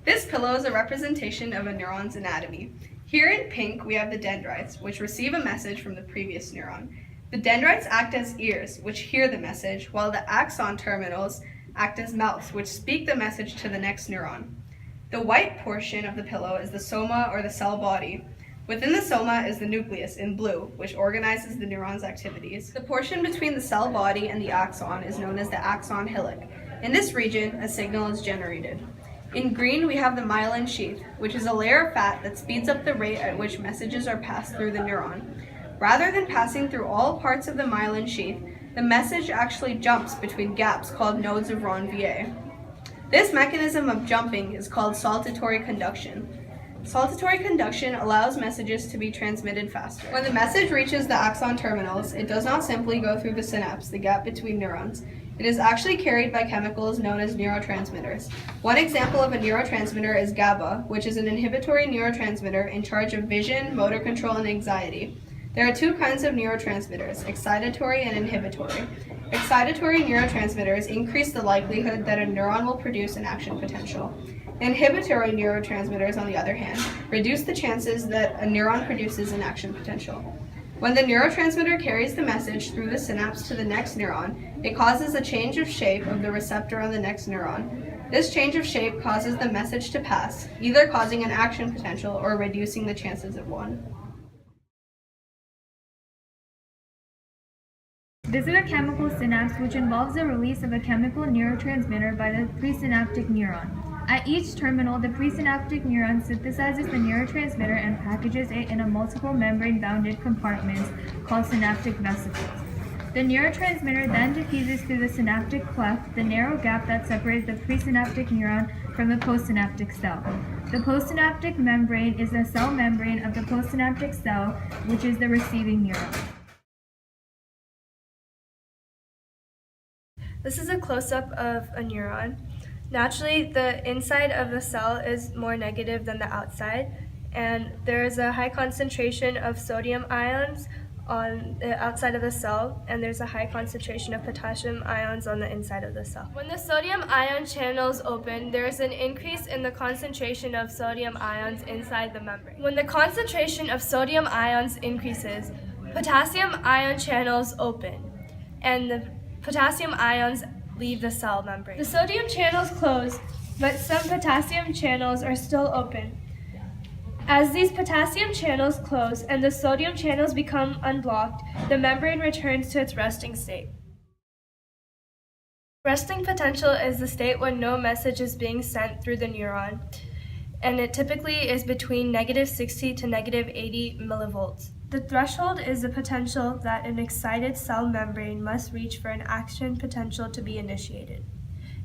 This pillow is a representation of a neuron's anatomy. Here in pink, we have the dendrites, which receive a message from the previous neuron. The dendrites act as ears, which hear the message, while the axon terminals act as mouths, which speak the message to the next neuron. The white portion of the pillow is the soma, or the cell body. Within the soma is the nucleus in blue, which organizes the neuron's activities. The portion between the cell body and the axon is known as the axon hillock. In this region, a signal is generated. In green, we have the myelin sheath, which is a layer of fat that speeds up the rate at which messages are passed through the neuron. Rather than passing through all parts of the myelin sheath, the message actually jumps between gaps called nodes of Ranvier. This mechanism of jumping is called saltatory conduction. Saltatory conduction allows messages to be transmitted faster. When the message reaches the axon terminals, it does not simply go through the synapse, the gap between neurons. It is actually carried by chemicals known as neurotransmitters. One example of a neurotransmitter is GABA, which is an inhibitory neurotransmitter in charge of vision, motor control, and anxiety. There are two kinds of neurotransmitters, excitatory and inhibitory. Excitatory neurotransmitters increase the likelihood that a neuron will produce an action potential. Inhibitory neurotransmitters, on the other hand, reduce the chances that a neuron produces an action potential. When the neurotransmitter carries the message through the synapse to the next neuron, it causes a change of shape of the receptor on the next neuron. This change of shape causes the message to pass, either causing an action potential or reducing the chances of one. This is a chemical synapse, which involves the release of a chemical neurotransmitter by the presynaptic neuron. At each terminal, the presynaptic neuron synthesizes the neurotransmitter and packages it in a multiple membrane-bounded compartments called synaptic vesicles. The neurotransmitter then diffuses through the synaptic cleft, the narrow gap that separates the presynaptic neuron from the postsynaptic cell. The postsynaptic membrane is the cell membrane of the postsynaptic cell, which is the receiving neuron. This is a close-up of a neuron. Naturally, the inside of the cell is more negative than the outside, and there is a high concentration of sodium ions on the outside of the cell, and there's a high concentration of potassium ions on the inside of the cell. When the sodium ion channels open, there is an increase in the concentration of sodium ions inside the membrane. When the concentration of sodium ions increases, potassium ion channels open, and the potassium ions leave the cell membrane. The sodium channels close, but some potassium channels are still open. As these potassium channels close and the sodium channels become unblocked, the membrane returns to its resting state. Resting potential is the state when no message is being sent through the neuron, and it typically is between -60 to -80 millivolts. The threshold is the potential that an excited cell membrane must reach for an action potential to be initiated.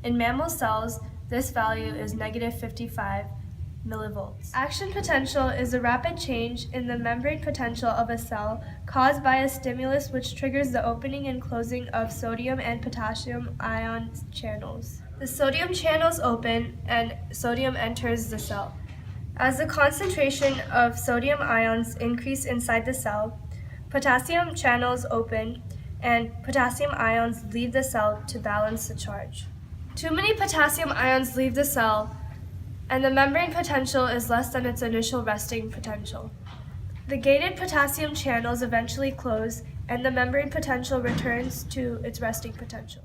In mammal cells, this value is -55 millivolts. Action potential is a rapid change in the membrane potential of a cell caused by a stimulus which triggers the opening and closing of sodium and potassium ion channels. The sodium channels open and sodium enters the cell. As the concentration of sodium ions increase inside the cell, potassium channels open and potassium ions leave the cell to balance the charge. Too many potassium ions leave the cell, and the membrane potential is less than its initial resting potential. The gated potassium channels eventually close, and the membrane potential returns to its resting potential.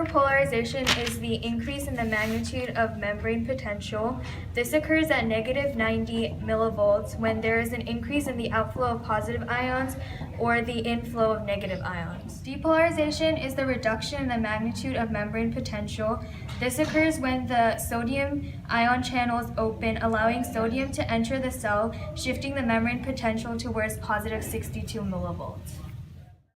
Polarization is the increase in the magnitude of membrane potential. This occurs at -90 millivolts when there is an increase in the outflow of positive ions or the inflow of negative ions. Depolarization is the reduction in the magnitude of membrane potential. This occurs when the sodium ion channels open, allowing sodium to enter the cell, shifting the membrane potential towards +62 millivolts.